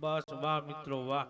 बस वाह मित्रों वाह।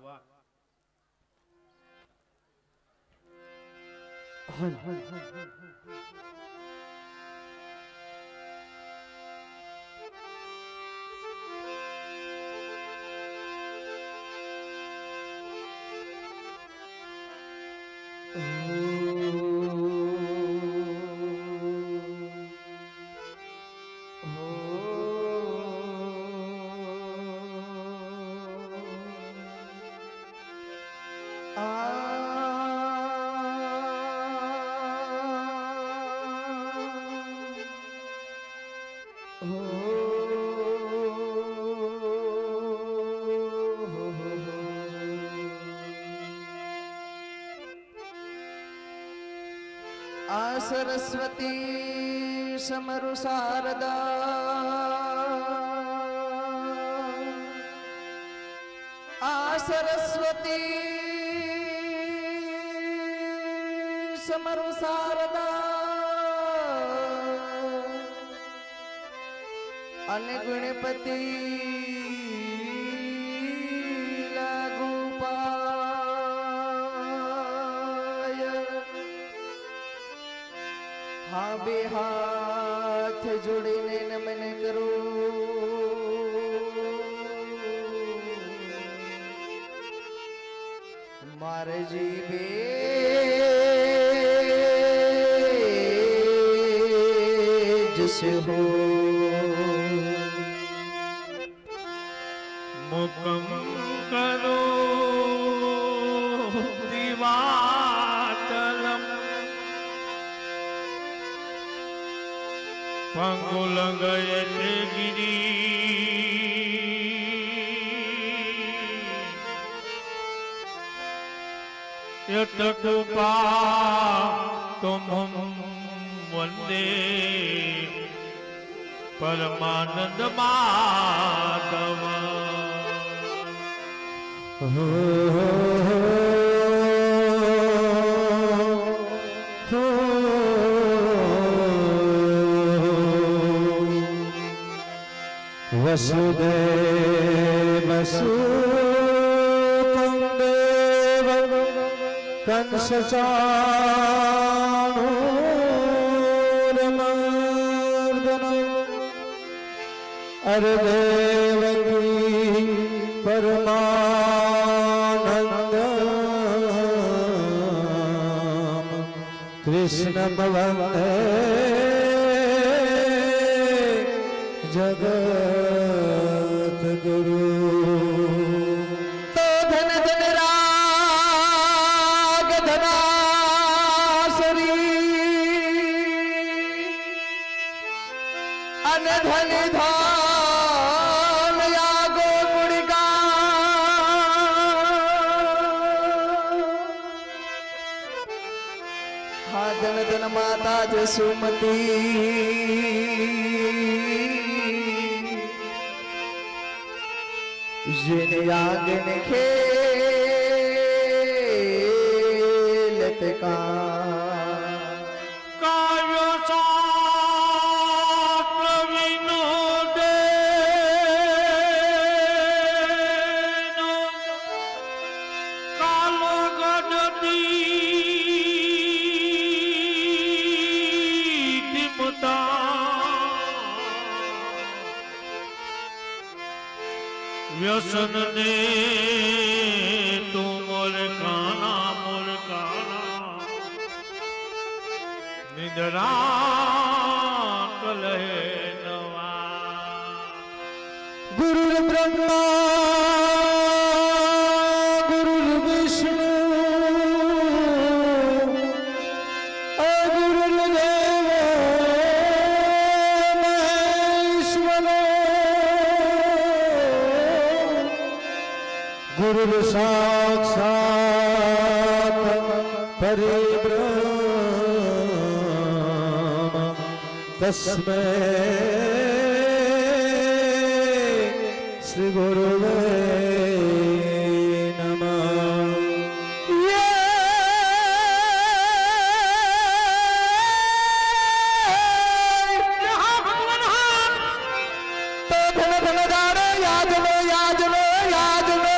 सरस्वती समरु शारदा सरस्वती समरु शारदा अने गणपति लागू पाय हाँ बे हाथ जोड़ीने नमन करो मारे जीवे जिस हो मुकम करो दिवाचलम पंगुल गए थे गिरी यतकुपा तुम वंदे परमानंद माधव वसुदेव सुतं देव कंस चाणूरमर्दन अरे देवकी परमानंद कृष्ण वंदे जगत गुरु तो धन धन राग धनासरी अन धन धाम यागो गुणिका हाँ धन धन माता जसुमती जिन यागन खेलत का काव्य शास्त्र विनोदे कालो गणती दिमता व्यसन ने तू मोर काना निद्रा कलहे नवा गुरु ब्रह्मा गुरु विष्णु गुरुर्देव महेश्वर गुरु साक्षात् परिब्रह्म तस्मै श्री गुरुवे नमः। तो धन धन दारे याद लो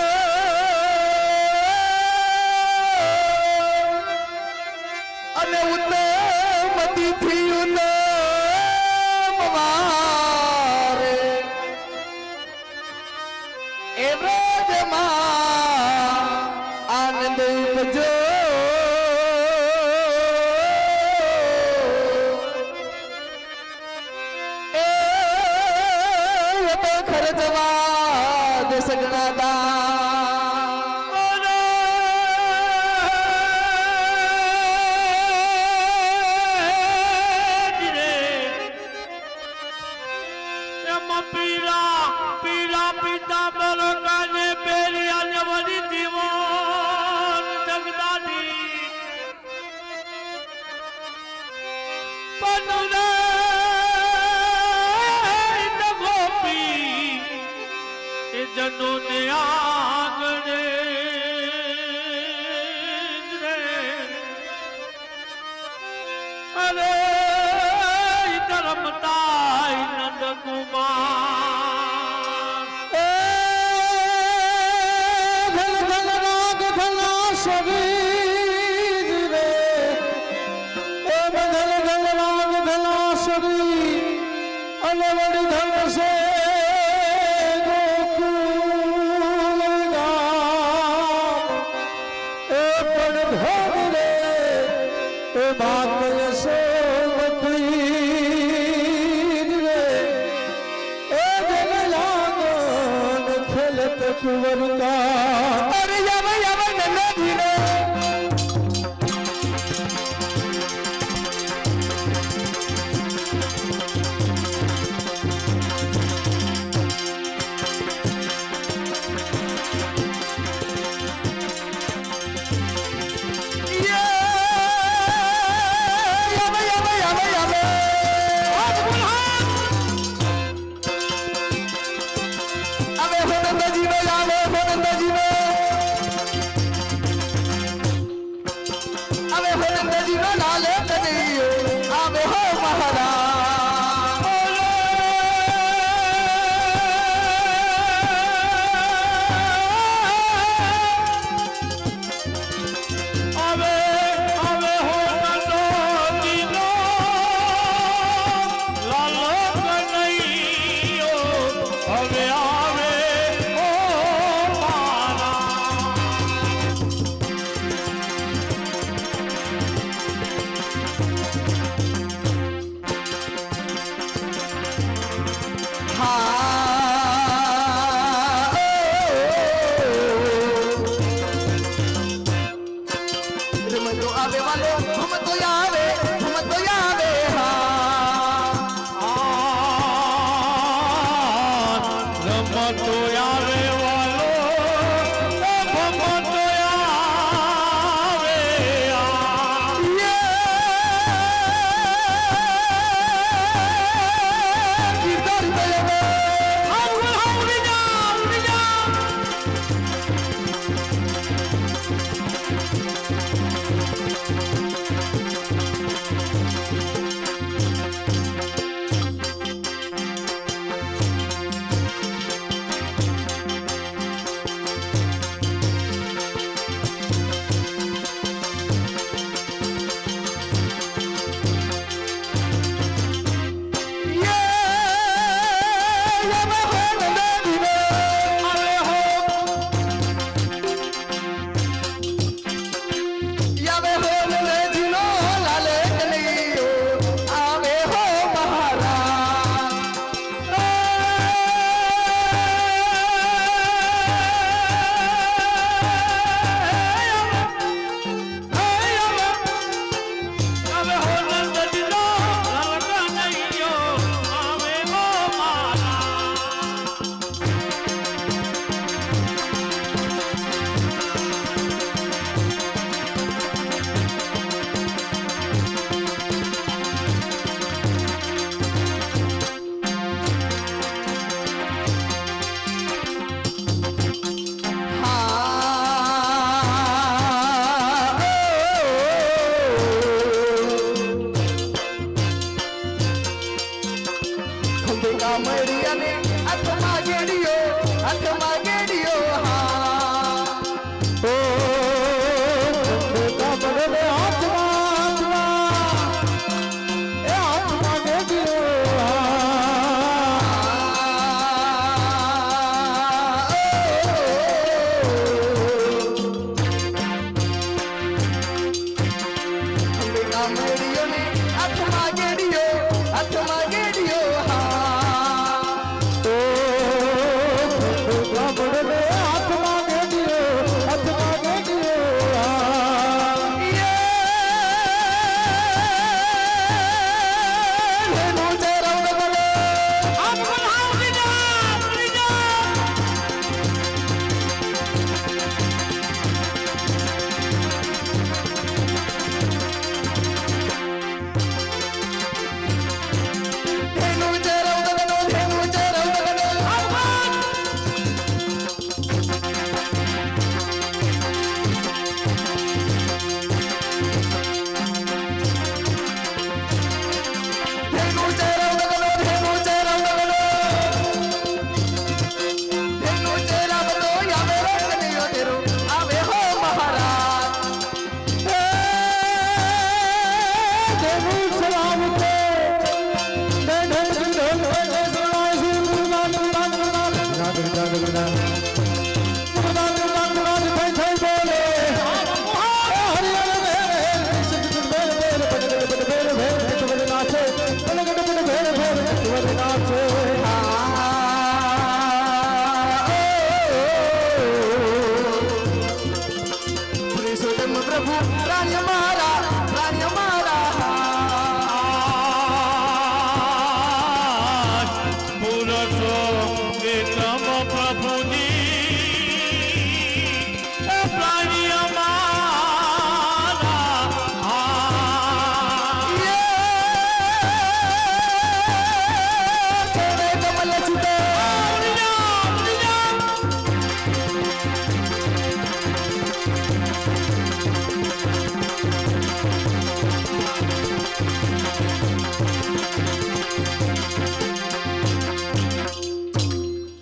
એ બ્રજમાં આનંદ ઉપજો એ તો ખર્ચવા દસ ગણા દાન પીરા પીરા પીતાંબર કાને પેરિયા વળી જીવન જગદાદી પનુરે ગોપી એ જનો ને આગણે રે અરે રમતા નંદ કુમાર એ ધન ધન રાગ ધના શરીર રે એ ધન ધન રાગ ધના શરીર અને વડી ધન સે ગોકુલ ગામ એ પણ ધન રે એ ભાગ્ય સોમતી कुंवर का अरे यावे यावे नन्ना धीरे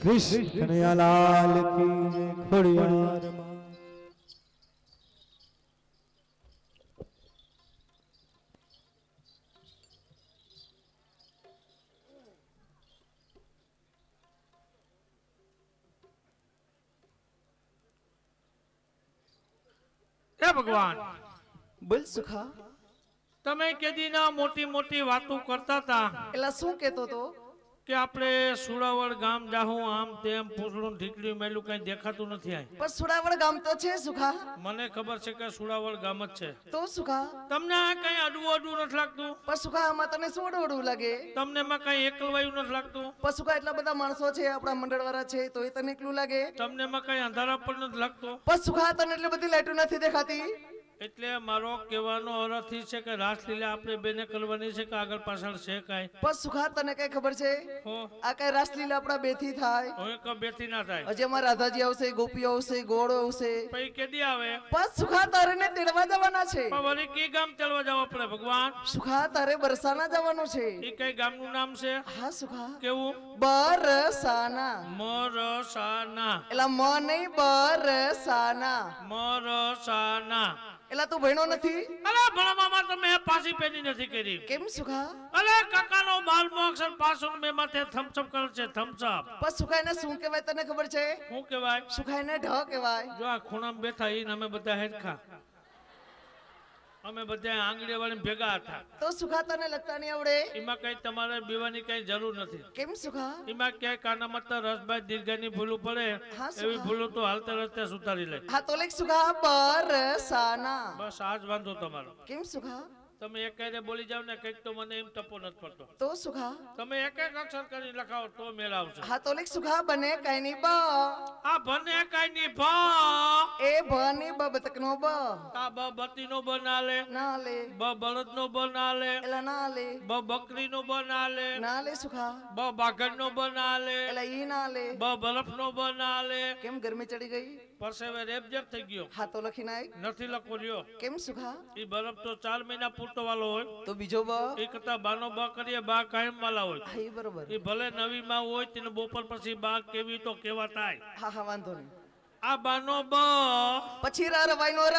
કૃષ્ણ કનૈયાલાલ કી જય. ખોડિયાર માં. હે ભગવાન, બોલ સુખા. તમે કેદીના મોટી મોટી વાતો કરતા હતા એલા શું કેતો તો? કે આપણે સુડાવડ ગામ જાહું, આમ તેમ પૂછડું ઢીકડી મેલું કઈ દેખાતું નથી. આ પણ સુડાવડ ગામ તો છે સુખા. મને ખબર છે કે સુડાવડ ગામ જ છે. તો સુખા તમને આ કઈ અડવું અડવું નથી લાગતું? પણ સુખા આમાં તને શું અડવડવું લાગે? તમને એમાં કઈ એકલવાયું નથી લાગતું? પણ સુખા એટલા બધા માણસો છે આપણા મંડળ વાળા છે તો એ તને એકલું લાગે? તમને એમાં કઈ અંધારા પણ નથી લાગતું? પણ સુખા તને એટલી બધી લાઈટો નથી દેખાતી? એટલે મારો કહેવાનો અર્થ એ છે કે રાસલીલા આપણે બેને કરવાની છે કે આગળ પાછળ છે કાઈ? પણ સુખા તને કઈ ખબર છે હો આ કઈ રાસલીલા આપણા બેથી થાય? હવે કે બેથી ના થાય. હજી અમારા રાધાજી આવશે, ગોપીઓ આવશે, ગોળો આવશે. પછી કેદી આવે? પણ સુખા તારે ને તેડવા જવાના છે. પણ વળી કી ગામ ચાલવા જવા પડે ભગવાન? સુખા તારે બરસાના જવાનું છે. એ કઈ ગામનું નામ છે? હા સુખા. કેવું? બરસાના. મરસાના. એલા મ નહીં બરસાના. મરસાના. એલા તું ભણ્યો નથી? અરે ભણવામાં તમે પાછી પેની નથી કરી. કેમ સુખા? અરે કાકાનો બાલમો અક્ષર પાસો મે માથે થમ્સઅપ કરે છે. થમ્સઅપ પણ સુખાઈને શું કહેવાય તને ખબર છે? શું કહેવાય? સુખાઈને ઢ કહેવાય. જો આ ખૂણામાં બેઠા ઈને અમે બધા હેરખા, અમે બધા આંગળી વાળી ભેગા હતા. તો સુખા તને લખતા નહીં આવડે? એમાં કઈ તમારે બીવાની કઈ જરૂર નથી. કેમ સુખા? એમાં ક્યાંય કાનામાં તો રસભાઈ દીર્ઘની ભૂલું પડે હા, સુખા. એવી ભૂલું તો હાલતા રસ્તે સુધારી લે. હા તો લેખ સુખા બરસાના. બસ આજ વાંધો તમારો. કેમ સુખા? તમે એક કાયદે બોલી જાવ ને કઈક તો મને એમ ટપો નથી પડતો. તો સુખા? તમે એક એક અક્ષર કરી લખાવો તો મેળ આવશે. હા તો લેખ સુખા બને કઈ ની બ. આ બને કઈ ની ભા. એ બ ની બ બતકનો બ. આ બ બતીનો બ ના લે. ના લે. બ બળદનો બ ના લે. એલા ના લે. બ બકરીનો બ ના લે. ના લે સુખા. બ બાઘણનો બ ના લે. એલા ઈ ના લે. બ બરફનો બ ના લે. કેમ ગરમી ચડી ગઈ? પરસેવે રેબજેબ થઈ ગયો. હા તો લખી નાખ. નથી લખો લ્યો. કેમ સુખા? ઈ બરફ તો 4 મહિના પૂરતો વાલો હોય. તો બીજો બ. એ કરતા બાનો બા કરીએ બા કાયમ વાલા હોય. હા ઈ બરોબર. એ ભલે નવી માં હોય તેને બપોર પછી બા કેવી તો કેવાતાય. હા હા વાંધો નહીં. આ બાનો બ પછી ર રવાઈ નો ર.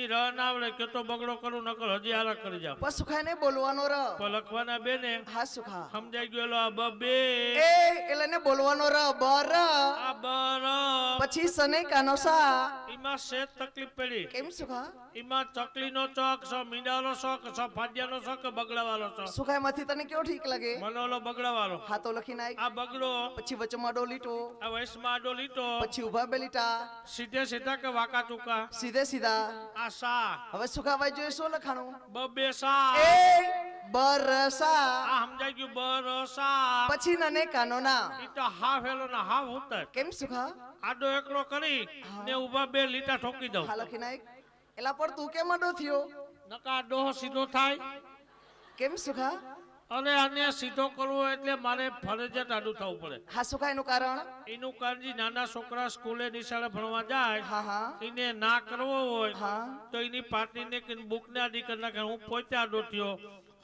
ઈ ર ના આવડે કે તો બગડો કરું નકર હજી હારા કરી જાવ. પણ સુખાઈને બોલવાનો ર. પણ લખવાના બે ને હા સુખા. સમજાઈ ગયેલો. આ બ બે. એ એટલે ને બોલવાનો ર બર. આ બર. પછી સને કાનો સા. ઈમાં સેજ તકલીફ પડી. કેમ સુખા? ઈમાં ચકલીનો ચોક છે, મીંડાનો શોખ છે, ફાડિયાનો શોખ, બગડાવાળો છે. સુખાઈમાંથી તને કેવો ઠીક લાગે? મને ઓલો બગડાવાળો. હા તો લખી નાખ. આ બગડો. પછી વચમાં ડોલીટો. આ વયસમાં આડો લીટો. પછી ઉભા બેલીટા. સીધે સીધા કે વાકા ચૂકા. સીધે સીધા. આ સા. હવે સુખાવાઈ જોઈએ શું લખાણું? બબે સા. એ બરસા. આ સમજાઈ ગયું. બરસા. પછી નને કાનો ના. ઈ તો હાફ હેલો ના હાફ ઉતર. કેમ સુખા? આડો એકડો કરી ને ઉભા બે લીટા ઠોકી દઉં. હા લખી નાખ. એલા પણ તું કેમ અડો થયો? નકા ડોહો સીધો થાય. કેમ સુખા? અને આને સીધો કરવો એટલે મારે ફરજિયાત આડું થવું પડે. હા સુખા એનું કારણ? એનું કારણજી નાના છોકરા સ્કૂલે નિશાળે ભણવા જાય, હા હા એને ના કરવો હોય હા. તો એની પાર્ટીને કે બુકને આડી કરી નાખે. હું પોતે આડો થયો.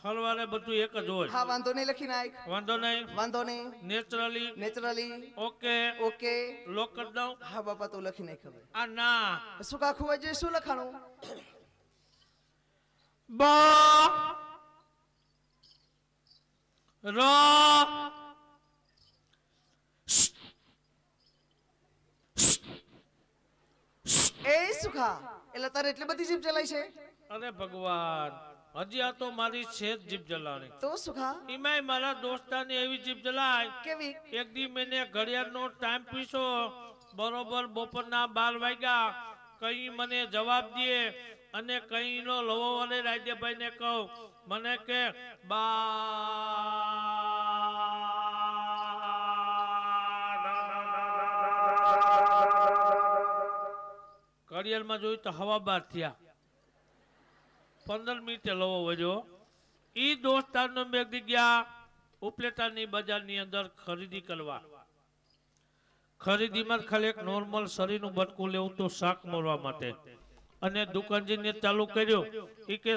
હલવારે બધું એક જ હોય. હા વાંધો નહીં લખી નાખ. વાંધો નહીં. વાંધો નહીં. નેચરલી. નેચરલી. ઓકે. ઓકે. લોક કરી દઉં. હા બાપા તું લખી નાખ હવે. આ ના. શું કાખું હોય શું લખાણું? બ ર સુખા એટલે તારે એટલી બધી જીભ ચલાઈ છે અરે ભગવાન, હજી આ તો મારી છે જ જીભ જલાણી. તો સુખા એમાંય મારા દોસ્તાની એવી જીભ જલાય. કેવી એક દી મેને ઘડિયાળનો ટાઈમ પૂછો, બરોબર બપોરના 12 વાગ્યા. કઈ મને જવાબ દે અને કઈ નો લવો અને રાયદેભાઈ ને કહું, મને કે ઘડિયાળમાં જોયું તો હવા 12 થયા. 15 મિનિટે લવો વધ્યો. ઈ દોસ્તારનો મેં ગયા ઉપલેટાની બજારની અંદર ખરીદી કરવા. ખરીદીમાં ખાલી એક નોર્મલ શરીરનું બટકું લેવું તો શાક મોરવા માટે. અને દુકાનજીને ચાલુ કર્યું. ઈ કે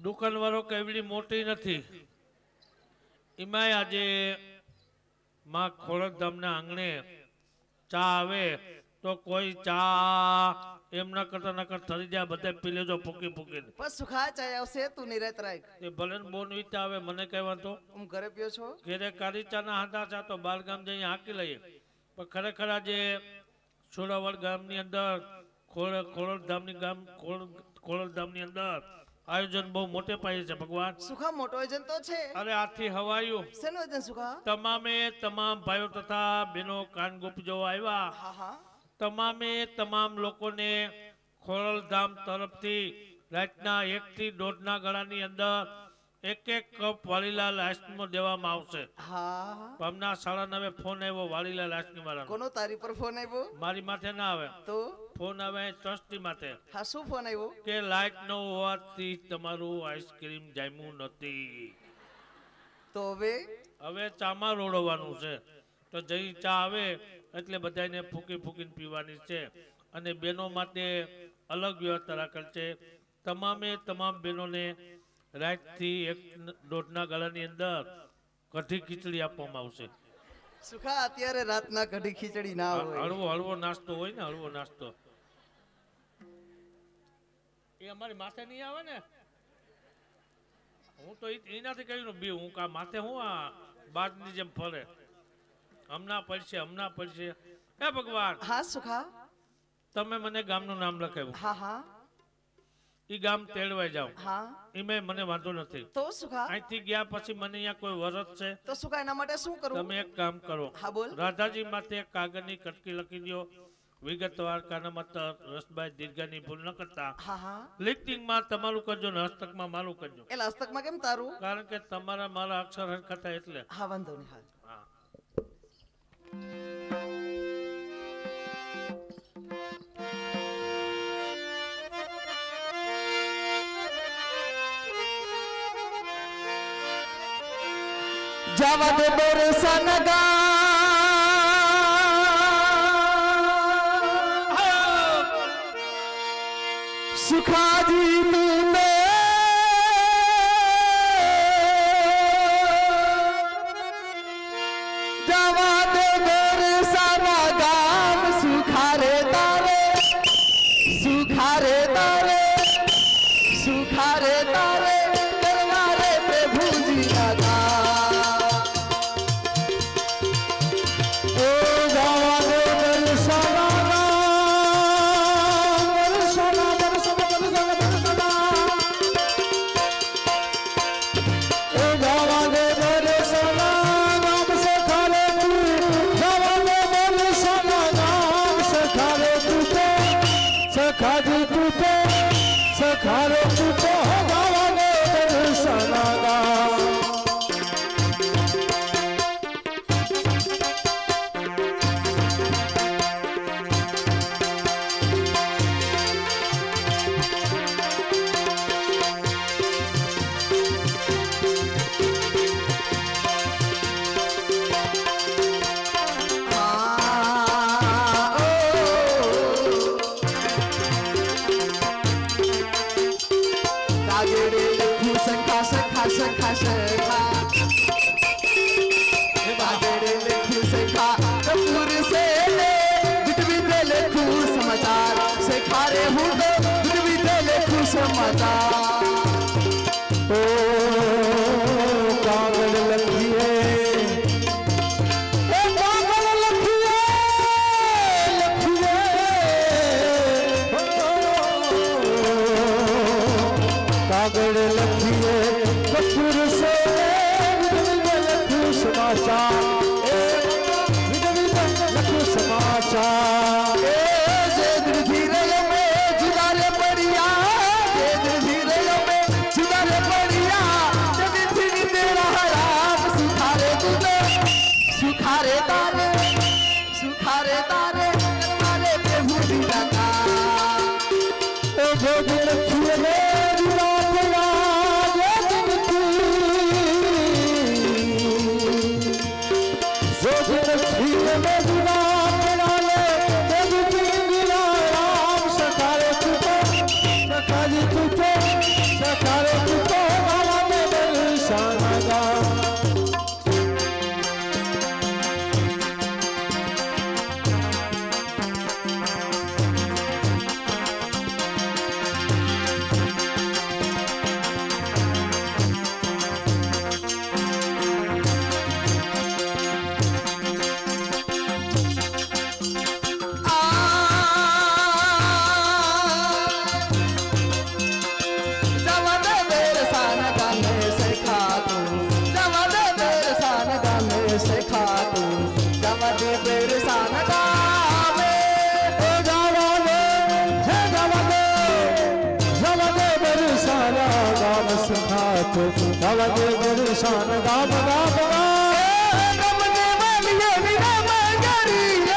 દુકાન વાળો કેવડી મોટી નથી. એમાંય આજે માં ખોડલધામના આંગણે ચા આવે તો કોઈ ચા એમ ન કરતા થરી જાય, બધા પી લેજો ફૂકી ફૂકીને. બસ સુખા ચાય આવશે તું નિરાત રાખ એ ભલે ને બોન વીતા આવે, મને કઈ વાંધો. હું ઘરે પીયો છો ઘેરે કારી ચા ના હાથા ચા તો બારગામ જઈને હાંકી લઈએ. પણ ખરેખર આજે સોડાવડ ગામની અંદર ખોડલધામની અંદર આયોજન બહુ મોટે પાયે છે ભગવાન. સુખા મોટો વજન તો છે. અરે આથી હવાયું. શેનું વજન સુખા? તમામે તમામ ભાઈઓ તથા બહેનો કાનગોપ જોવા આવ્યા. હા હા તમામે તમામ લોકોને ખોડલધામ તરફથી રાતના 1 થી 1.5 ના ગાળાની અંદર 1 કપ વાલીલાલ આઈસ્ક્રીમ દેવામાં આવશે. હા હમણાં 9:30 ફોન આવ્યો વાલીલાલ આઈસ્ક્રીમ વાળાનો. કોનો તારી પર ફોન આવ્યો? મારી માથે ના આવે તો ફોન આવે ટ્રસ્ટી માથે. હા શું ફોન આવ્યો? કે લાઈટ ન હોવાથી તમારું આઈસ્ક્રીમ જામ્યું નથી. તો હવે ચામાં રોડવાનું છે. તો જઈ ચા આવે એટલે બધાને ફૂકી ફૂકીને પીવાની છે. અને બહેનો માટે અલગ વ્યવસ્થા રાખેલ છે. તમામે તમામ બહેનોને રાતથી 1-1.5 ના ગાળાની અંદર કઢી ખીચડી આપવામાં આવશે. સુખા અત્યારે રાતના કઢી ખીચડી ના હોય. હળવો નાસ્તો હોય ને, હળવો નાસ્તો. એ અમારી માથે નહીં આવે ને. હું તો એનાથી કહ્યું બી હું કા માથે હું આ બાજની જેમ ફરે. હમણાં પડશે. હે ભગવાન, હા સુખા તમે મને ગામનું નામ લખાવ્યું. હા હા ઈ ગામ તેડવાઈ જાવ. હા એમાં મને વાંધો નથી. તો સુખા અહીંથી ગયા પછી મને અહીંયા કોઈ વરસ છે. તો સુખા એના માટે શું કરું? તમે એક કામ કરો. હા બોલ. રાધાજી માટે કાગળની કટકી લખી દો. વિગતવાર કાનામાં રસબાઈ દીર્ઘાની ભૂલ ન કરતા. હા હા લિખિતમાં તમારું કરજો ને હસ્તકમાં મારું કરજો. એટલે હસ્તકમાં કેમ તારું? કારણ કે તમારા મારા અક્ષર હરખા થાય એટલે. હા વાંધો નહીં. હા જવા દે બરસન સુખાજી તુને જવા દે બરસન ગામ સુખારે તારે કરવા રે પ્રભુજી ના સખારે તું તો ગાવાને દર્શનાગા समाचार जो दिन खिले रात लागे दिन की जो दिन खिले रात लागे दिन की राम सकारे तुझे सकारे तुझे सकारे तुझे बाबा में दर्शन गा Navade Gurushan Ram Ram Ram Namne Valiye Ram Gariye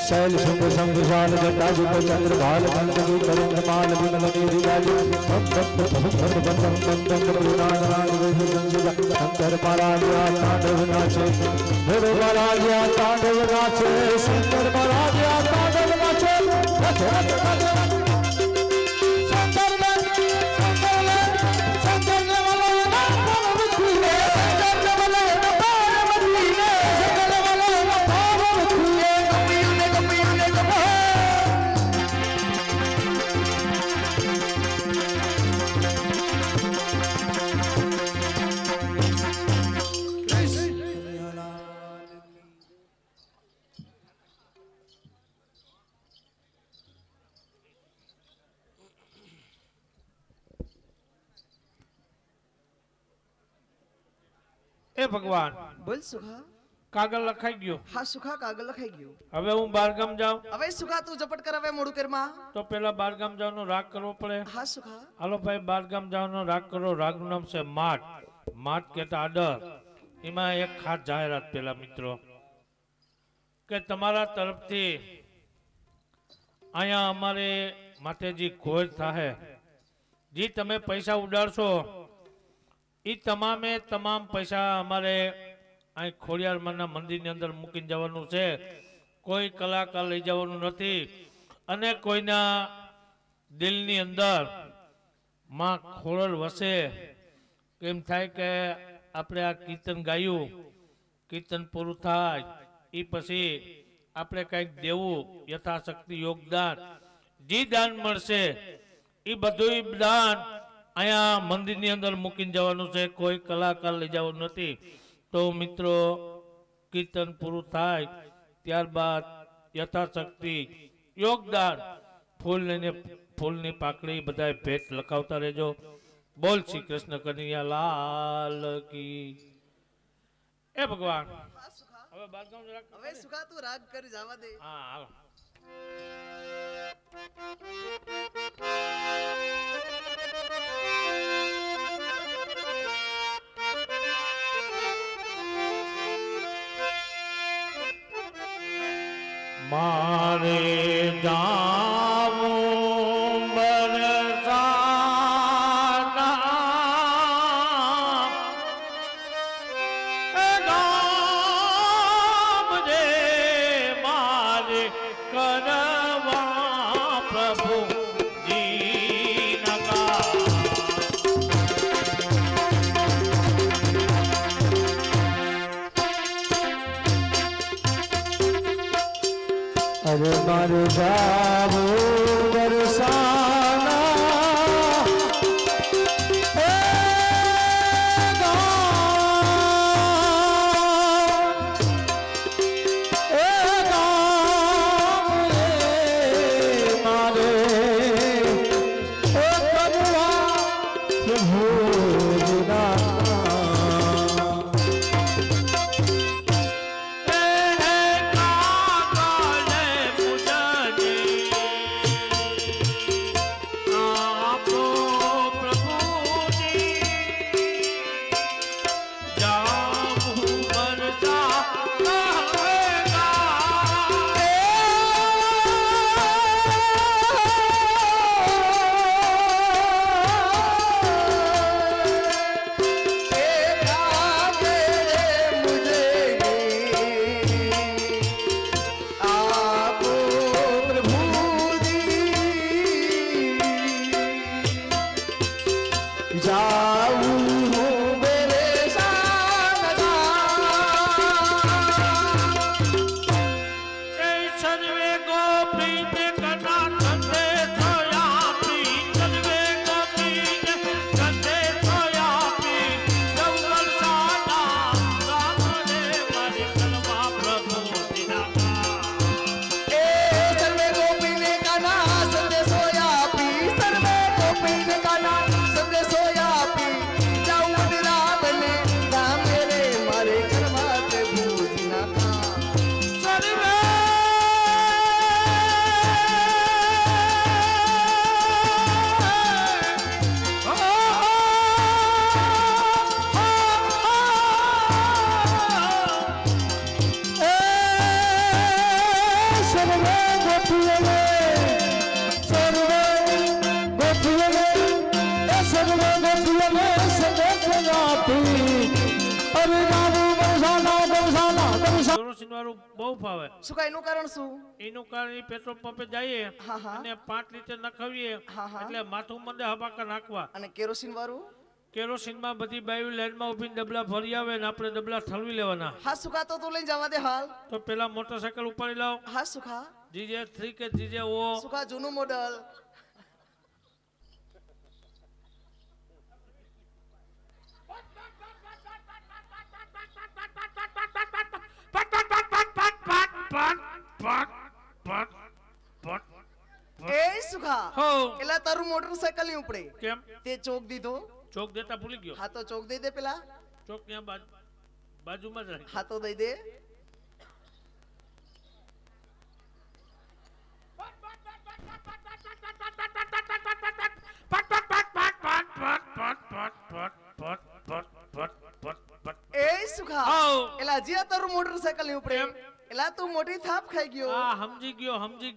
शैल शुभ संविशाल जटा जुग चंद्र भाल कंद तरंग माल विमल नीरि लाल शंकर महाराज तांडव नाचे भोले महाराज तांडव नाचे शंकर महाराज तांडव नाचे એ ભગવાન બોલ સુખા કાગળ લખાઈ ગયો હા સુખા કાગળ લખાઈ ગયું હવે હું બારગામ જાઉં હવે સુખા તું ઝપટ કર હવે મોડું કરમાં તો પેલા બારગામ જવાનો રાગ કરવો પડે હા સુખા હાલો ભાઈ બારગામ જવાનો રાગ કરો રાગનું નામ છે માટ માટ કેતા આડર એમાં એક ખાસ જાહેરાત પેલા મિત્રો કે તમારા તરફથી અહીંયા અમારે માટેજી ઘોર થાહે જે તમે પૈસા ઉડાડશો એ તમામે તમામ પૈસા અમારે અહીં ખોડિયારમાંના મંદિરની અંદર મૂકીને જવાનું છે કોઈ કલાકાર લઈ જવાનું નથી અને કોઈના દિલની અંદર માં ખોડલ વસે કેમ થાય કે આપણે આ કીર્તન ગાયું કીર્તન પૂરું થાય એ પછી આપણે કંઈક દેવું યથાશક્તિ યોગદાન જે દાન મળશે એ બધું દાન અહીંયા મંદિરની અંદર મૂકીને જવાનું છે કોઈ કલાકાર લઈ જવાનું નથી તો મિત્રો કીર્તન પૂરું થાય ત્યારબાદ યથાશક્તિ યોગદાન ફૂલ લઈને ફૂલની પાકડી બધાય ભેટ લખાવતા રહેજો બોલ શ્રી કૃષ્ણ કનૈયા લાલ કી એ ભગવાન હવે બારગામ જરાક હવે સુખા તું રાગ કરી જવા દે હા હાલો મારે જાવું બરસાના એ ગામ રે મારે કરવા પ્રભુ અરે મારે જાવું બરસાના એ ગામ રે મારે કરવા પ્રભુના બહુ ફાવે. શું કાંઈ એનું કારણ શું? એનું કારણ ઈ પેટ્રોલ પંપે જઈએ હા, હા. અને 5 લીટર નખાવીએ હા, હા. એટલે માથું મંદે હબાકા નાખવા. અને કેરોસીન વાળું? કેરોસીનમાં બધી બાયુ લાઈનમાં ઊભીને ડબલા ભરી આવે ને આપણે ડબલા ઠલવી લેવાના. હા સુખા તો તું લઈને જવા દે હાલ. તો પેલા મોટરસાયકલ ઉપાડી લાવ. હા સુખા. GJ3 કે GJ0 સુખા જૂનું મોડલ. એ સુખા હો એલા તારું મોટરસાયકલ નહીં ઉપડે. કેમ? તે ચોક દીધો. ચોક દેતા ભૂલી ગયો. હા તો ચોક દઈ દે પેલા. ચોક ત્યાં બાજુમાં જ રાખી. હા તો દઈ દે. એ સુખા હાઉ. એલા હજી આ તારું મોટરસાયકલ નહીં ઉપડે. એલા તું મોટી થાપ ખાઈ ગયો. હા સમજી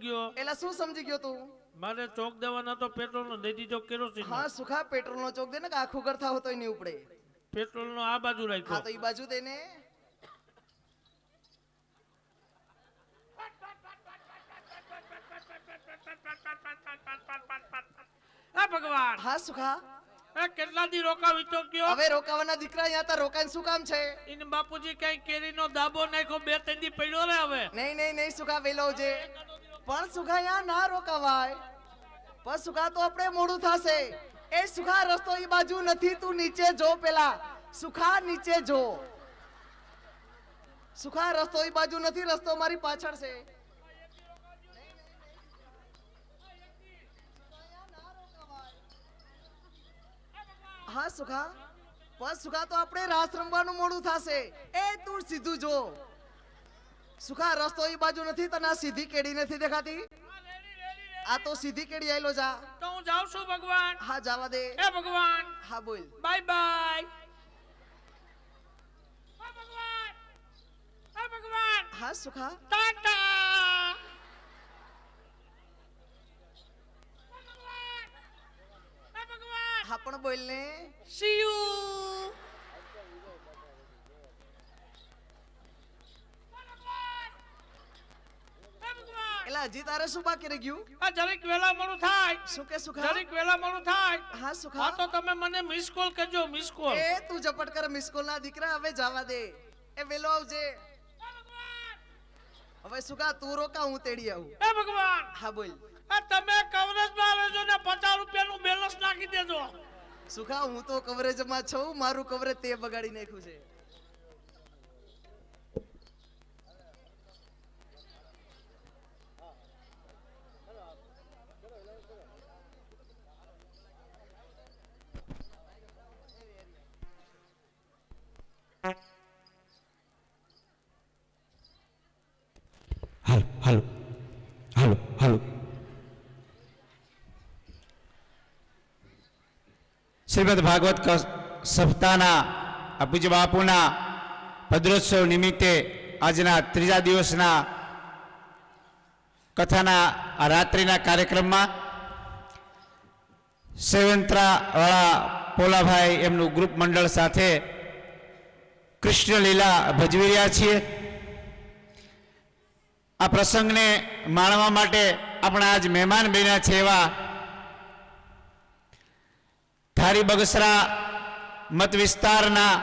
ગયો. એલા શું સમજી ગયો તું? મારે ચોક દેવાના તો પેટ્રોલ નો દઈ દીધો કેરોસીન. હા સુખા પેટ્રોલ નો ચોક દે ને કે આખું ગરથા હોતો નહીં ઉપડે. પેટ્રોલ નો આ બાજુ હા રાખ્યો. તો ઈ બાજુ દે ને. આ ભગવાન હા સુખા આ કેટલા દી રોકાવી તો ગયો. હવે રોકાવાના દીકરા અહીંયા તા રોકાઈને શું કામ છે? ઇન બાપુજી કઈ કેરીનો દાબો નાખ્યો 2-3 દી પડ્યો રે હવે. નહીં સુખા વેલો છે. પણ સુખા અહીંયા ના રોકાવાય. પણ સુખા તો આપણે મોડું થશે. એ સુખા રસ્તો ઈ બાજુ નથી. તું નીચે જો પેલા. સુખા નીચે જો. સુખા રસ્તો ઈ બાજુ નથી. રસ્તો મારી પાછળ છે. હા સુખા બસ સુખા તો આપણે રાસ રમવાનું મોડું થશે. એ તું સીધું જો. સુખા રસ્તો ઈ બાજુ નથી. તને આ સીધી કેડી નથી દેખાતી? આ તો સીધી કેડી આયલો જા. તો હું જાઉં છું ભગવાન. હા જવા દે. એ ભગવાન હા બોલ. Bye bye. ભગવાન હા સુખા ટાટા. પણ બોલ ને. See you. એલા હજી તારે શું બાકી રહી ગયું? આ જરીક વેલા મોડું થાય. શું કે સુખા? જરીક વેલા મોડું થાય. હા સુખા. હા તો તમે મને મિસ કોલ કરજો, મિસ કોલ. એ તું ઝપટ કર મિસકોલ ના દીકરા, હવે જવા દે. એ વેલો આવજે. હવે સુખા તું રોકા, હું તેડી આવું. એ ભગવાન. હા બોલ. આ તમે કવરેજમાં રહેજો ને 50 રૂપિયાનું બેલેન્સ નાખી દેજો. સુખા હું તો કવરેજમાં છું, મારું કવરેજ તે બગાડી નાખ્યું છે. હાલો હાલો હાલો હાલો. શ્રીમદ ભાગવત સપ્તાહના આ પૂજ્ય બાપુના ભદ્રોત્સવ નિમિત્તે આજના ત્રીજા દિવસના કથાના આ રાત્રિના કાર્યક્રમમાં સેવંત્રાવાળા પોલાભાઈ એમનું ગ્રુપ મંડળ સાથે કૃષ્ણ લીલા ભજવી રહ્યા છીએ. આ પ્રસંગને માણવા માટે આપણા આજ મહેમાન બન્યા છે એવા ધારી બગસરા મત વિસ્તારના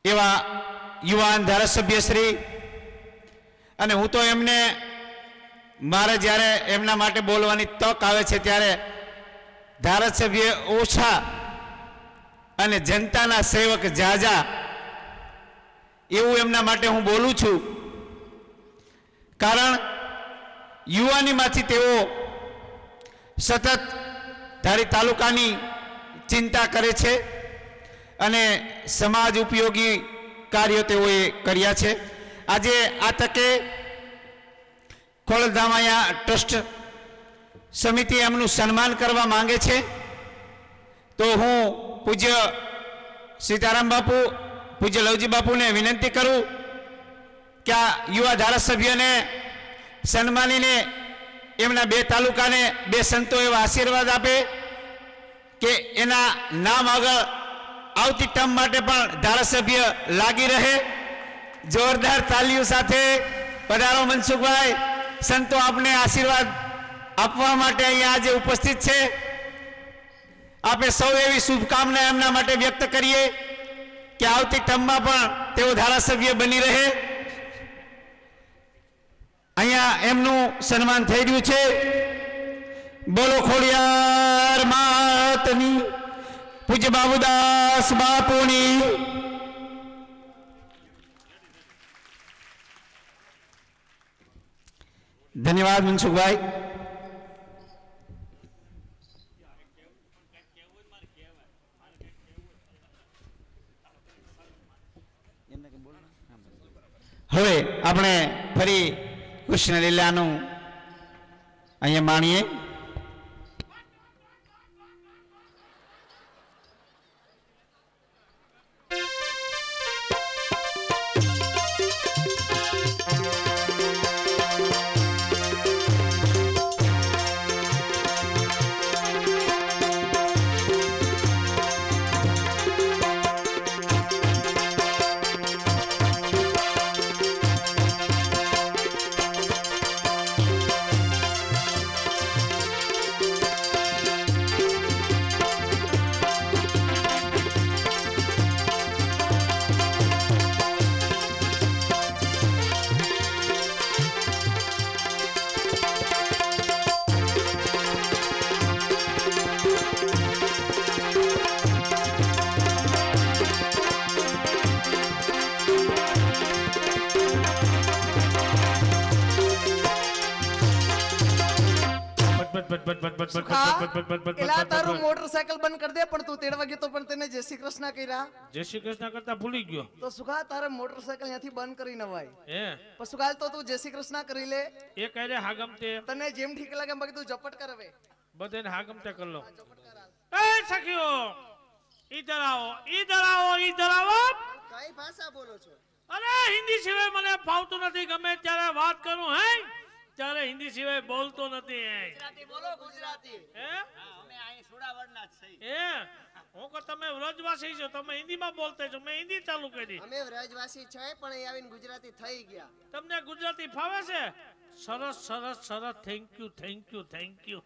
એવા યુવાન ધારાસભ્ય શ્રી, અને હું તો એમને મારે જ્યારે એમના માટે બોલવાની તક આવે છે ત્યારે ધારાસભ્ય ઓછા અને જનતાના સેવક જાજા એવું એમના માટે હું બોલું છું. કારણ યુવાનીમાંથી તેઓ સતત ધારી તાલુકાની ચિંતા કરે છે અને સમાજ ઉપયોગી કાર્યો તેઓએ કર્યા છે. આજે આ તકે ખોડલધામૈયા ટ્રસ્ટ સમિતિ એમનું સન્માન કરવા માંગે છે. તો હું પૂજ્ય સીતારામ બાપુ, પૂજ્ય લવજી બાપુને વિનંતી કરું કે આ યુવા ધારાસભ્યને સન્માનીને એમના 2 તાલુકાને 2 સંતો એવા આશીર્વાદ આપે કે એના નામ આગળ આવતી ટર્મ માટે પણ ધારાસભ્ય લાગી રહે. જોરદાર તાલીઓ સાથે પધારો મનસુખભાઈ. સંતો આપને આશીર્વાદ આપવા માટે અહીંયા આજે ઉપસ્થિત છે. આપણે સૌ એવી શુભકામના એમના માટે વ્યક્ત કરીએ કે આવતી ટર્મમાં પણ તેઓ ધારાસભ્ય બની રહે. અહીંયા એમનું સન્માન થઈ રહ્યું છે. બોલો ખોડિયાર માતની, પૂજ્ય બાબુદાસ બાપુની. ધન્યવાદ મનસુખભાઈ. હવે આપણે ફરી કૃષ્ણ લીલાનું અહીંયા માણીએ. એલા તારું મોટરસાયકલ બંધ કરી દે. પણ તું તેડવા ગયો તો પણ તેને જય શ્રી કૃષ્ણ કર્યા. જય શ્રી કૃષ્ણ કરતા ભૂલી ગયો. તો સુખા તારે મોટરસાયકલ ત્યાંથી બંધ કરી નવાય. હે પણ સુખાલ તો તું જય શ્રી કૃષ્ણ કરી લે. એ કહે રે હાગમ તે તને જેમ ઠીક લાગે એમ બાકી તું ઝપટ કર. હવે બધાને હાગમ તે કર લો. એ સખીઓ, ઈધર આવો, ઈધર આવો, ઈધર આવો. કઈ ભાષા બોલો છો? અરે હિન્દી સિવાય મને ફાવતું નથી. ગમે ત્યારે વાત કરું હે ચાલે હિન્દી સિવાય બોલતો નથી ગુજરાતી બોલો ગુજરાતી. હે હા, અમે અહીં સુડાવડના જ છીએ. એ હું કહું તમે વ્રજવાસી છો તમે હિન્દીમાં બોલતા છો મેં હિન્દી ચાલુ કરી અમે વ્રજવાસી છે પણ અહીં આવીને ગુજરાતી થઈ ગયા. તમને ગુજરાતી ફાવે છે સરસ સરસ સરસ thank you thank you thank you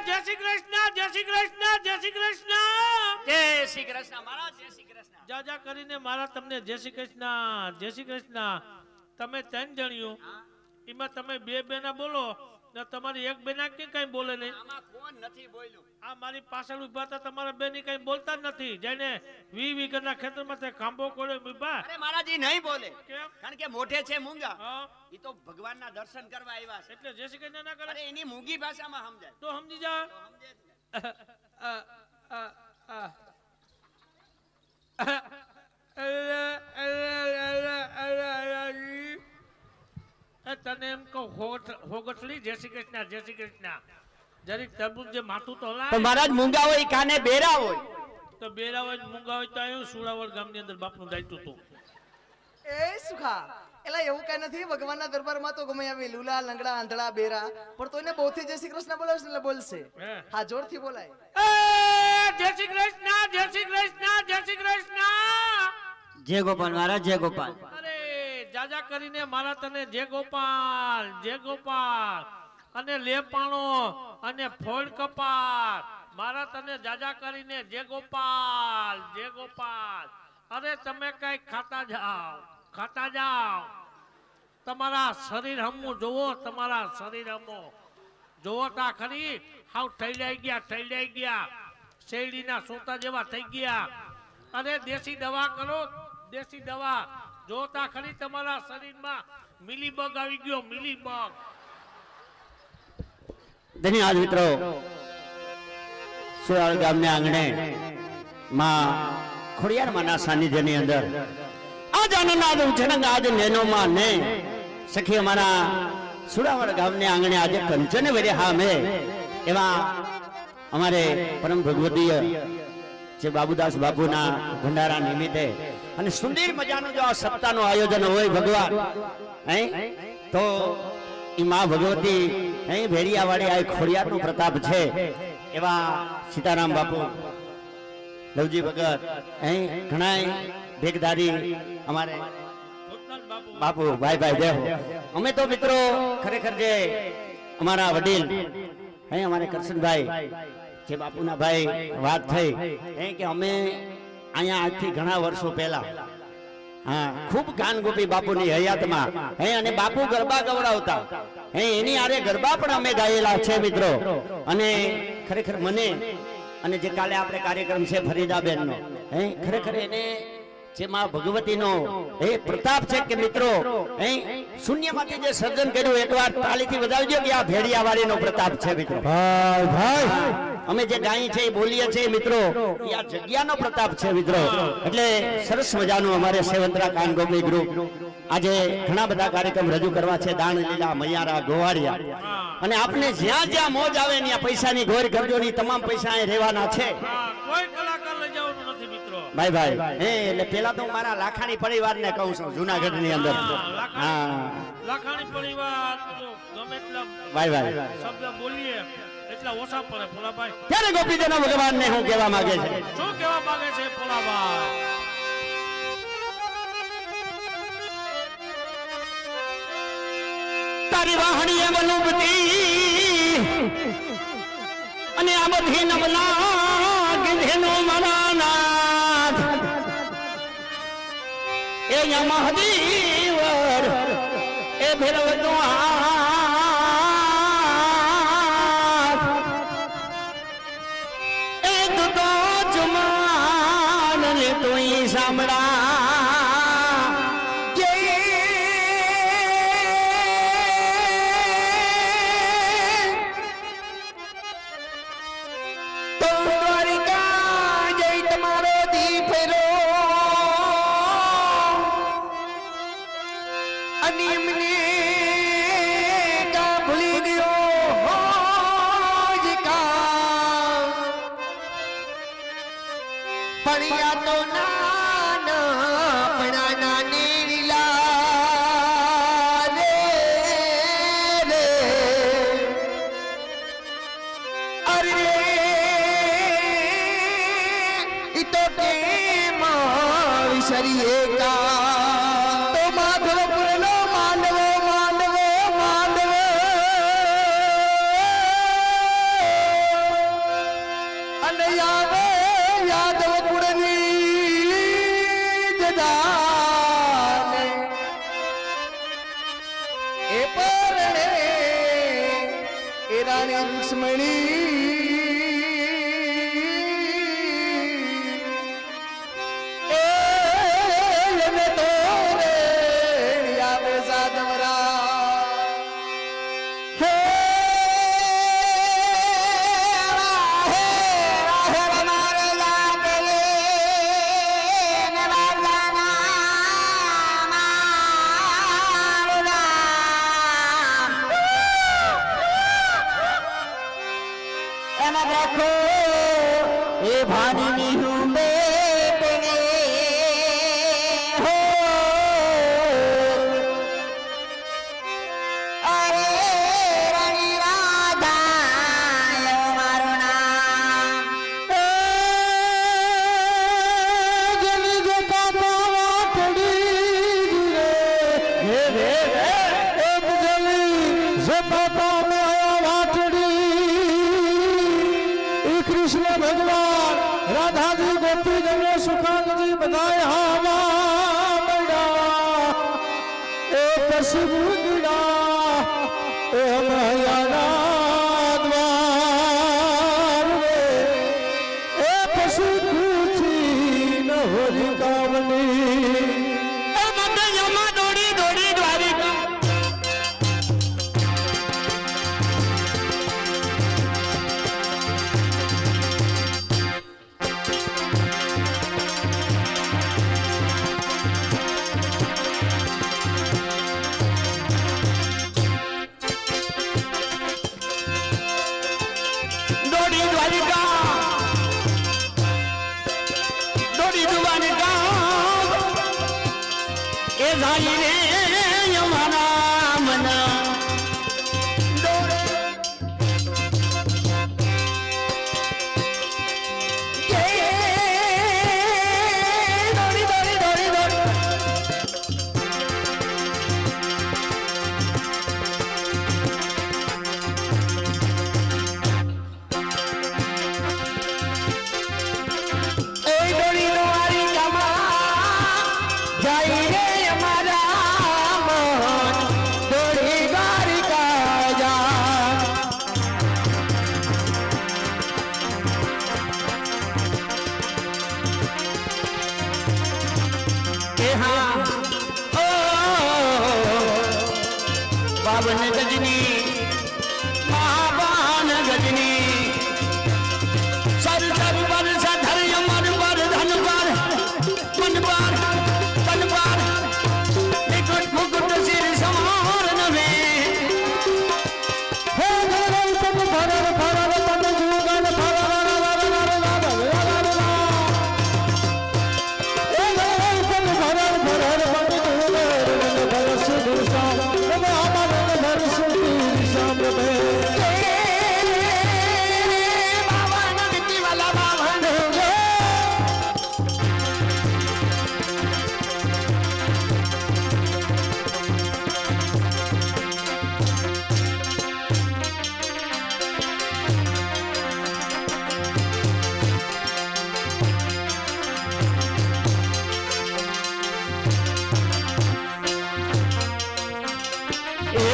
જય શ્રી કૃષ્ણ જય શ્રી કૃષ્ણ જય શ્રી કૃષ્ણ જય શ્રી કૃષ્ણ મહારાજ, જય શ્રી કૃષ્ણ. જાજા કરીને મારા તમને જય શ્રી કૃષ્ણ જય શ્રી કૃષ્ણ તમે ત્રણ જણ્યું એમાં તમે બે બેના બોલો ને તમારી એક બેના કે કઈ બોલે નહીં આમાં કોણ નથી બોલ્યું? આ મારી પાછળ ઉભા હતા તમારા બેની કઈ બોલતા જ નથી જઈને 20 વીઘાના ખેતરમાં તે ખાંભો કોડે ઉભા અરે મહારાજી નહીં બોલે, કેમ કારણ કે મોઢે છે મૂંગા. હા ઈ તો ભગવાનના દર્શન કરવા આવ્યા છે. એટલે જય શ્રી કૃષ્ણ ના કરે અરે એની મૂંગી ભાષામાં સમજાય તો સમજી જા તો સમજે જ ને. તને એમ કહું હોગસલી જય શ્રી કૃષ્ણ જય શ્રી કૃષ્ણ જરીક તરબૂચ જે માથું તો તો લાય મહારાજ મૂંગા હોય ઈ કાને બેરા હોય. તો બેરા હોય મૂંગા હોય તો આવ્યું સુડાવડ ગામની અંદર બાપનું દાયિત્વ હતું એ સુખા એલા એવું કઈ નથી ભગવાનના દરબારમાં તો ગમે આવી લુલા લંગડા આંધળા બેરા પણ તો એને બહુથી જય શ્રી કૃષ્ણ બોલાવશે એટલે બોલશે. હે. હા જોરથી બોલાય. જય શ્રી કૃષ્ણ જય શ્રી કૃષ્ણ જય શ્રી કૃષ્ણ જય ગોપાલ મહારાજ, જય ગોપાલ. અરે જાજા કરીને મારા તને જય ગોપાલ અને લેપાણો અને ફોડ કપાળ મારા તને જાજા કરીને જય ગોપાલ. અરે તમે કઈ ખાતા જાઓ તમારા શરીર હમું જોવો તમારા શરીર હમું જોવો તા ખરી હાવ ઠઈડાઈ ગયા શેરડીના સોતા જેવા થઈ ગયા. અરે દેશી દવા કરો દેશી દવા જોતા ખરી તમારા શરીરમાં મિલીબગ આવી ગયો મિલીબગ. ધન્યવાદ મિત્રો. સુરાળ ગામના આંગણે માં ખોડિયાર માના સાનિધ્યની અંદર આજ આનંદ ઉછળંગ આજ નેનોમાં ને સખી અમારા સુરાવળ ગામના આંગણે આજે કંચન વેર્યા મે એવા અમારે પરમ ભગવદીય જે બાબુદાસ બાપુના ભંડારા નિમિત્તે અને સુંદર મજાનું જો આ સપ્તાહનું આયોજન હોય ભગવાન તો ઈ માં ભગવતી અહીં ભેડિયાવાડી આ ખોડિયારનો પ્રતાપ છે એવા સીતારામ બાપુ લવજી ભગત અહીં ઘણા ભેગદારી અમારે બાપુ ભાઈ દેવ અમે તો મિત્રો ખરેખર જે અમારા વડીલ અહીં અમારે કરશનભાઈ જે બાપુના ભાઈ વાત થઈ કે અમે અહીંયા આજથી ઘણા વર્ષો પહેલા હા ખૂબ ગાનગોપી બાપુની હયાતમાં અને બાપુ ગરબા ગવડાવતા એની આરે ગરબા પણ અમે ગાયેલા છે મિત્રો. અને ખરેખર મને અને જે કાલે આપણે કાર્યક્રમ છે ફરીદાબેનનો ખરેખર એને જે માં ભગવતીનો પ્રતાપ છે કે મિત્રો શૂન્યમાંથી જે સર્જન કર્યું એકવાર તાળીથી વધાવજો કે આ ભેડિયાવાડીનો પ્રતાપ છે મિત્રો. ભાઈ અમે જે ગાઈ છે એ બોલીએ છીએ મિત્રો એ આ જગ્યાનો પ્રતાપ છે મિત્રો. એટલે સરસ મજાનું અમારે સેવંતરા કાન ગોપી ગ્રુપ આજે ઘણા બધા કાર્યક્રમ રજૂ કરવા છે. દાણ લીલા મૈયારા ગોવાળિયા અને આપને જ્યાં જ્યાં મોજ આવે ત્યાં પૈસાની ગોર કરજો ની તમામ પૈસા અહીં રહેવાના છે. કોઈ કલાકાર લઈ જવાનું નથી મિત્રો. ભાઈ એટલે પેલા તો મારા લાખાણી પરિવારને કહું છું જુનાગઢ ની અંદર. હા લાખાણી પરિવાર ગમે એટલા ભાઈ શબ્દ બોલીએ એટલા ઓછા પડે ભોલાભાઈ. ત્યારે ગોપીજનો ભગવાનને હું કહેવા માંગે છે શું કહેવા માંગે છે ભોલાભાઈ? તારી વાહણી એમ લુબતી અને આ બધી નવલા ગીધેનો મારા નાથ એ મહાદેવર એ ભેરવતો એ તો જમાન ને તોય સાંભળા સરીએ કા તો માધવપુરનો માંડવો માંડવો માંડવો અને આવે યાદવપુરની જજાને એ પરણે એ રાણી રૂક્ષ્મણી એ ભાની હું બેટને હો અરે રાણી રાધા મારું નામ જલી જો કાપા વાટડી રે હે એક જલી જો કાપા માયા વાટડી कृष्ण भगवान राधा जी गोपी जनो सुखान जी बधाए हावा बड़ा ए पशु बुगड़ा ए मयाना द्वार रे ए पशु पूछी न होरी कामनी એ મને યમા દોડી દોડી દ્વારિકા बावन गजनी महाबान गजनी सर सर बर सधर यमर बर धन बर मन बर तन बर निकुट मुकुट सिर समारन में हे गरल तन भरल भरल तन जुगल भरल हे गरल तन भरल भरल तन जुगल भरल सुदर्शा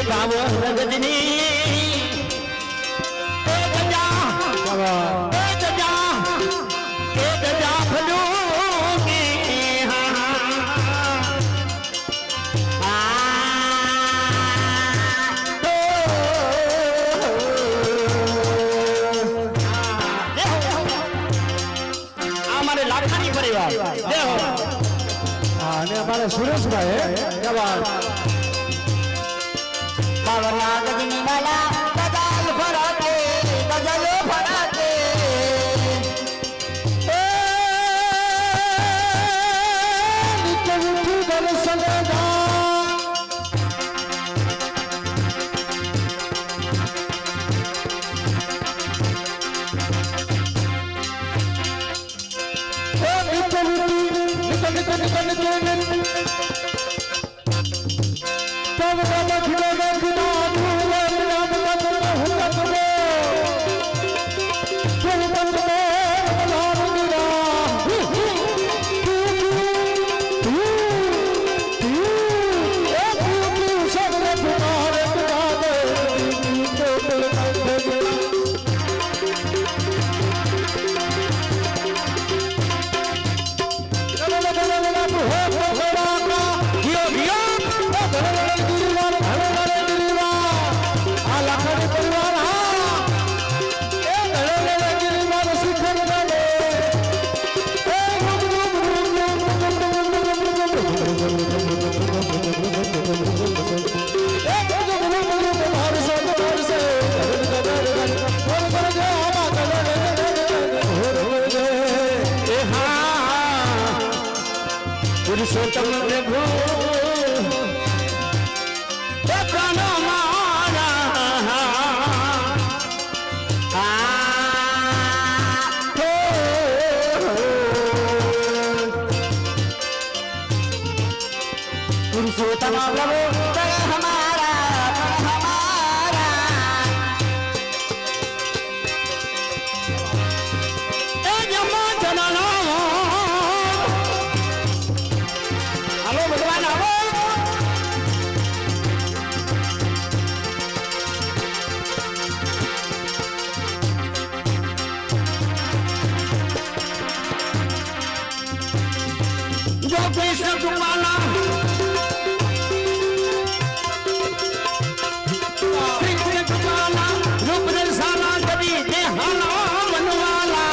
बावन गजनी एक जा फलूंगी हमारे लाखानी परिवार हमारे सुरेश भाई क्या बात बावना गजनी वाला गजल फराते गजल फराते नित्य उठी दर्शन दा नित्य उठी પુરુષોત્તમ પ્રભુ પ્રાણો મારા પુરુષોત્તમ પ્રભુ कृष्ण कुमारा कृष्ण कुमारा रूप दर्शाना कभी देहाना बनवाला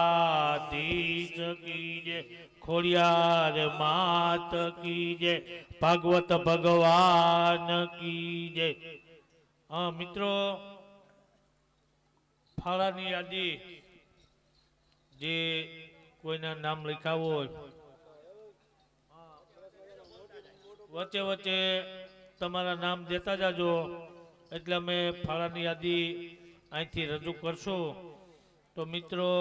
દ્વારકાધીશ કી જય, ખોડિયાર માત કી જય, ભાગવત ભગવાન કી જય. હા મિત્રો, ફાળાની યાદી જે કોઈના નામ લખાવો હોય વચ્ચે વચ્ચે તમારા નામ દેતા જાજો, એટલે અમે ફાળાની યાદી અહીંથી રજૂ કરશું. તો મિત્રો,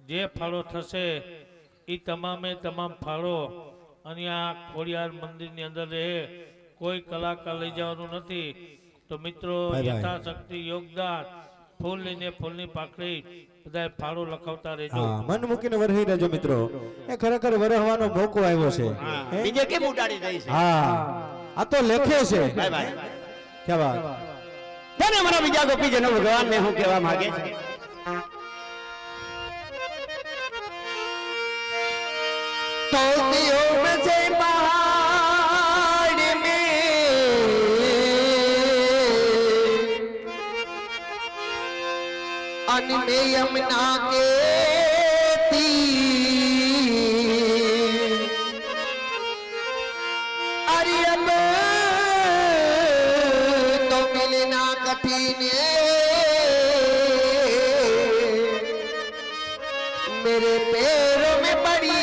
જે ફાળો થશે એ તમામે તમામ ફાળો અને આ ખોડિયાર મંદિરની અંદર રહે, કોઈ કલાકાર લઈ જવાનું નથી. તો મિત્રો, યથાશક્તિ યોગદાન, ફૂલ લઈને ફૂલની પાકડી બધા ફાળો લખાવતા રહેજો. મન મૂકીને વરહી રહેજો મિત્રો. એ ખરેખર વરહવાનો મોકો આવ્યો છે. બીજે કેમ ઉડાડી દઈ છે? હા, આ તો લેખે છે. ભાઈ ભાઈ ક્યા વાત. તને મારા બીજા ગોપીજનો ભગવાન ને હું કહેવા માંગે છે, तो दियों में से पहाड़ में अन में यमुना के तीर अरे अब तो मिलना कठिन मेरे पैरों में पड़ी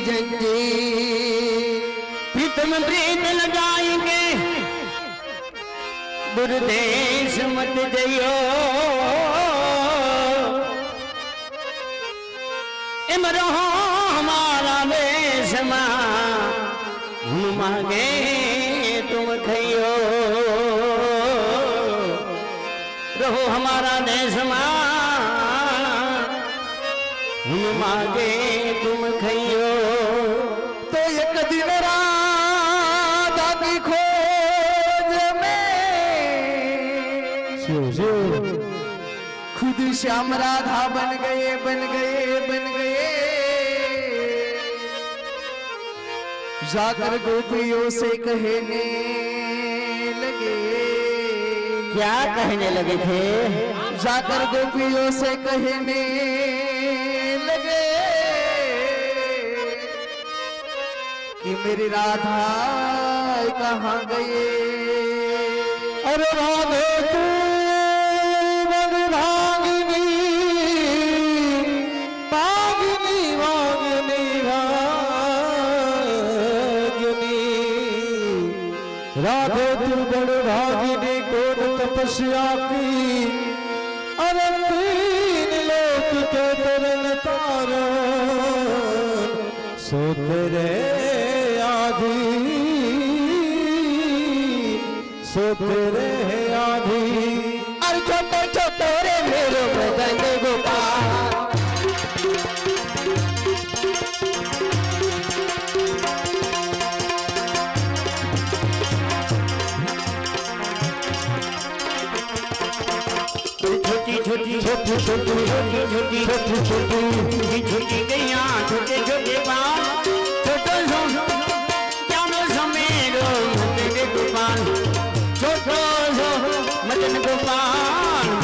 जंजीर प्रीतम प्रीत लगाएंगे बुरदेश मत जइयो इमरो हमारा देश हम मांगे तुम खइयो रहो हमारा देश हम मांगे तुम खइयो तो एक दिन राधा की खोज में खुद श्याम राधा बन गए बन गए बन गए जाकर गोपियों से कहने लगे क्या कहने लगे थे जाकर गोपियों से कहने लगे कि मेरी राधा कहाँ गए अरे राधे तू भागिनी भागिनी भागिनी भागिनी राधे तू बड़ भागिनी कौन तपस्या की अरे तीन लोक के तरन तारण सो तेरे आधी सो तेरे आधी अरे छोटे छोटे रे मेरो बदन गोपाल छोटी छोटी छोटी छोटी छोटी छोटी छोटी छोटी छोटी गैया छोटे छोटे पाँव छोटो जानो समेरो मदन गोपाल छोटो मदन गोपाल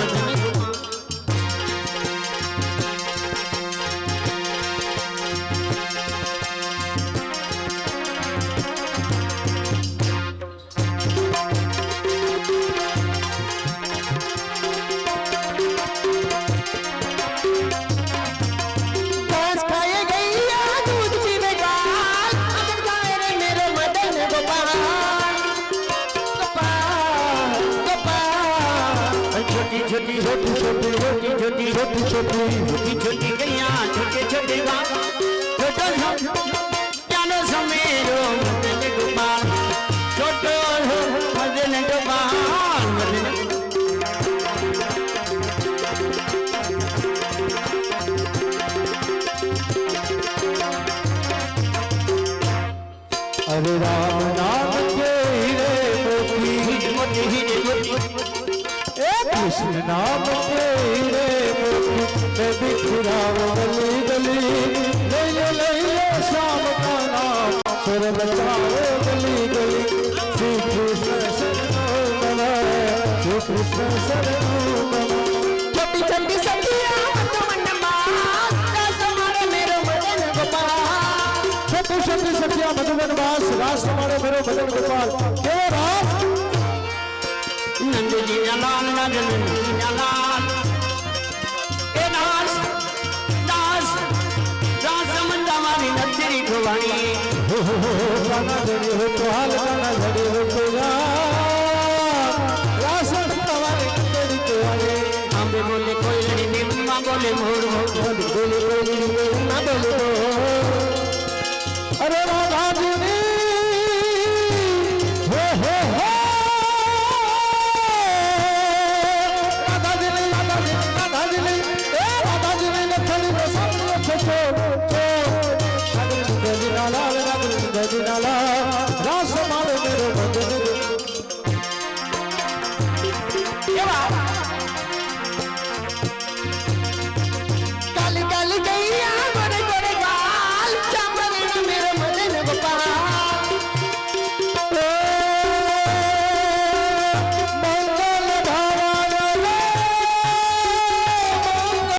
छोटी छोटी छोटी छोटी छोटी छोटी छोटी छोटी गैया छोटे छोटे गाँव छोटो जानो समेरो मदन गोपाल छोटो मदन गोपाल अरे राम नाम के हीरे मोती हीरे मोती कृष्ण नाम के हीरे मोती मैं बिखराव गली गली ले ले श्याम का नाम सुर बचाओ गली गली श्री कृष्ण शरणो मम श्री कृष्ण शरणो मम छोटी छोटी सखिया छोटी छोटी सखिया मधुबन वास रास हमारे मेरो मदन गोपाल हे राम नंद जी लाल नंद जी लाल ए दास दास दास मंदा मारी नचरी खुवानी गाना धड़ी हो तो हाल गाना धड़ी हो